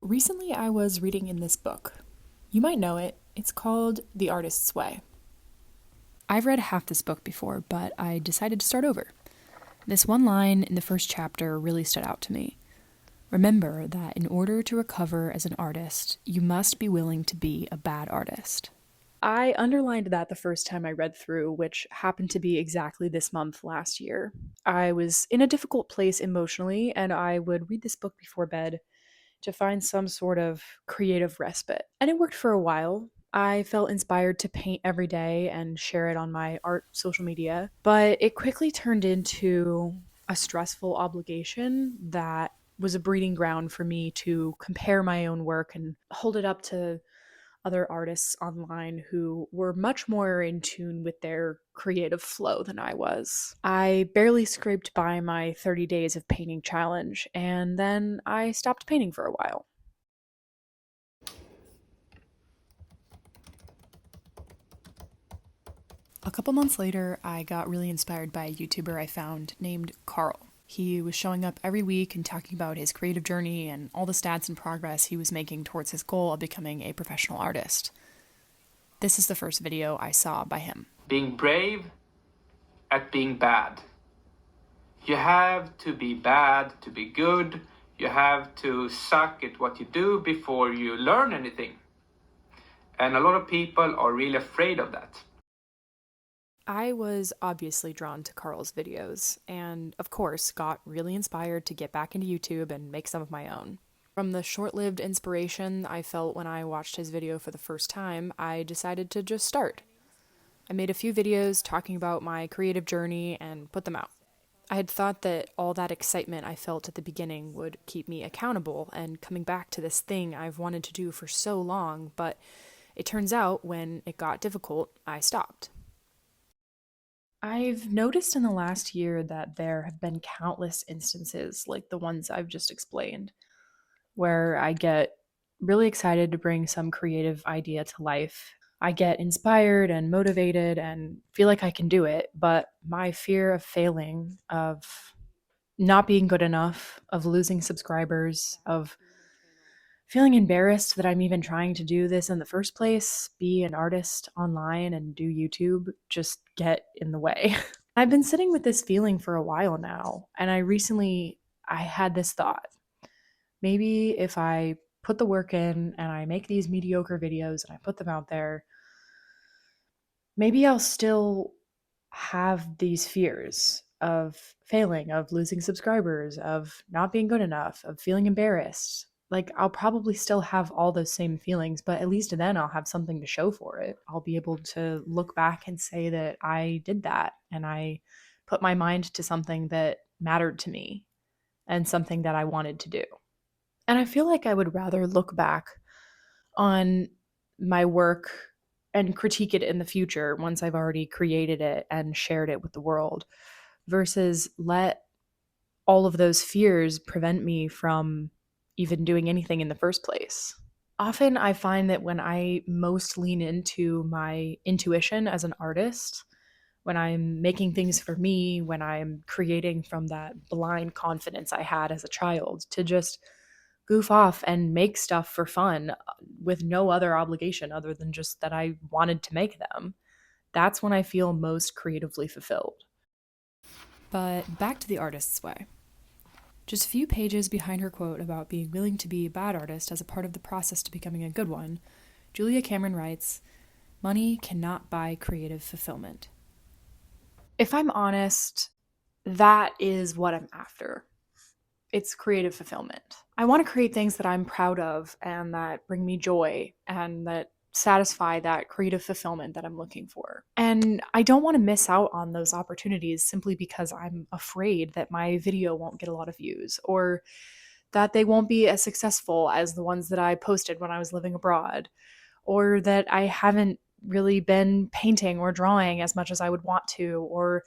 Recently, I was reading in this book. You might know it. It's called The Artist's Way. I've read half this book before, but I decided to start over. This one line in the first chapter really stood out to me. Remember that in order to recover as an artist, you must be willing to be a bad artist. I underlined that the first time I read through, which happened to be exactly this month last year. I was in a difficult place emotionally, and I would read this book before bed to find some sort of creative respite. And it worked for a while. I felt inspired to paint every day and share it on my art social media, but it quickly turned into a stressful obligation that was a breeding ground for me to compare my own work and hold it up to other artists online who were much more in tune with their creative flow than I was. I barely scraped by my 30 days of painting challenge, and then I stopped painting for a while. A couple months later, I got really inspired by a YouTuber I found named Carl. He was showing up every week and talking about his creative journey and all the stats and progress he was making towards his goal of becoming a professional artist. This is the first video I saw by him. Being brave at being bad. You have to be bad to be good. You have to suck at what you do before you learn anything. And a lot of people are really afraid of that. I was obviously drawn to Carl's videos, and of course, got really inspired to get back into YouTube and make some of my own. From the short lived inspiration I felt when I watched his video for the first time, I decided to just start. I made a few videos talking about my creative journey and put them out. I had thought that all that excitement I felt at the beginning would keep me accountable and coming back to this thing I've wanted to do for so long, but it turns out when it got difficult, I stopped. I've noticed in the last year that there have been countless instances like the ones I've just explained, where I get really excited to bring some creative idea to life. I get inspired and motivated and feel like I can do it, but my fear of failing, of not being good enough, of losing subscribers, of feeling embarrassed that I'm even trying to do this in the first place, be an artist online and do YouTube, just get in the way. I've been sitting with this feeling for a while now, and I had this thought. Maybe if I put the work in and I make these mediocre videos and I put them out there, maybe I'll still have these fears of failing, of losing subscribers, of not being good enough, of feeling embarrassed. Like, I'll probably still have all those same feelings, but at least then I'll have something to show for it. I'll be able to look back and say that I did that and I put my mind to something that mattered to me and something that I wanted to do. And I feel like I would rather look back on my work and critique it in the future once I've already created it and shared it with the world versus let all of those fears prevent me from even doing anything in the first place. Often I find that when I most lean into my intuition as an artist, when I'm making things for me, when I'm creating from that blind confidence I had as a child to just goof off and make stuff for fun with no other obligation other than just that I wanted to make them, that's when I feel most creatively fulfilled. But back to the artist's way. Just a few pages behind her quote about being willing to be a bad artist as a part of the process to becoming a good one, Julia Cameron writes, "Money cannot buy creative fulfillment." If I'm honest, that is what I'm after. It's creative fulfillment. I want to create things that I'm proud of and that bring me joy and that satisfy that creative fulfillment that I'm looking for. And I don't want to miss out on those opportunities simply because I'm afraid that my video won't get a lot of views or that they won't be as successful as the ones that I posted when I was living abroad, or that I haven't really been painting or drawing as much as I would want to, or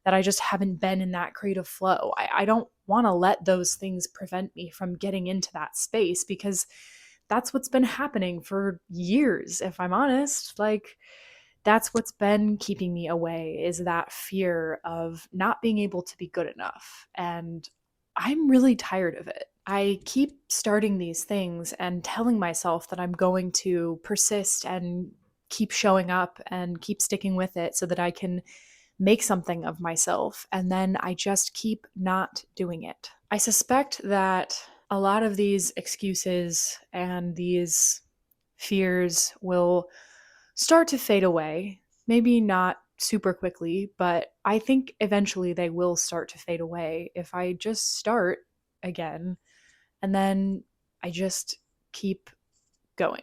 that I just haven't been in that creative flow. I don't want to let those things prevent me from getting into that space because that's what's been happening for years, if I'm honest. Like, that's what's been keeping me away is that fear of not being able to be good enough. And I'm really tired of it. I keep starting these things and telling myself that I'm going to persist and keep showing up and keep sticking with it so that I can make something of myself. And then I just keep not doing it. I suspect that a lot of these excuses and these fears will start to fade away. Maybe not super quickly, but I think eventually they will start to fade away if I just start again and then I just keep going.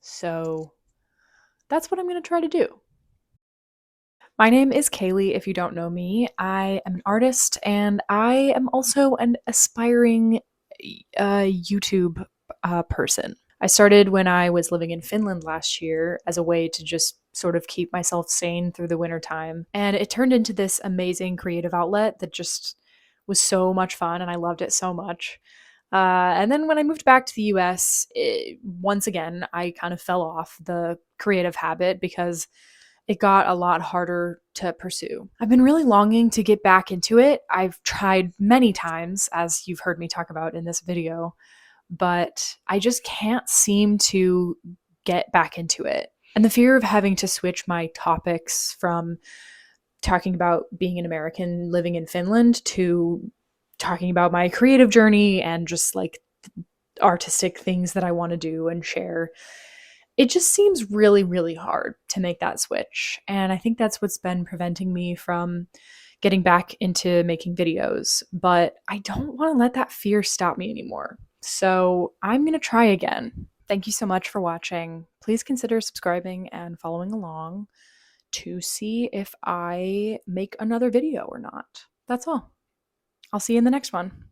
So that's what I'm going to try to do. My name is Kaylee, if you don't know me. I am an artist and I am also an aspiring YouTube person. I started when I was living in Finland last year as a way to just sort of keep myself sane through the wintertime. And it turned into this amazing creative outlet that just was so much fun and I loved it so much. And then when I moved back to the US, once again, I kind of fell off the creative habit because it got a lot harder to pursue. I've been really longing to get back into it. I've tried many times, as you've heard me talk about in this video, but I just can't seem to get back into it. And the fear of having to switch my topics from talking about being an American living in Finland to talking about my creative journey and just like artistic things that I want to do and share. It just seems really, really hard to make that switch. And I think that's what's been preventing me from getting back into making videos. But I don't want to let that fear stop me anymore. So I'm going to try again. Thank you so much for watching. Please consider subscribing and following along to see if I make another video or not. That's all. I'll see you in the next one.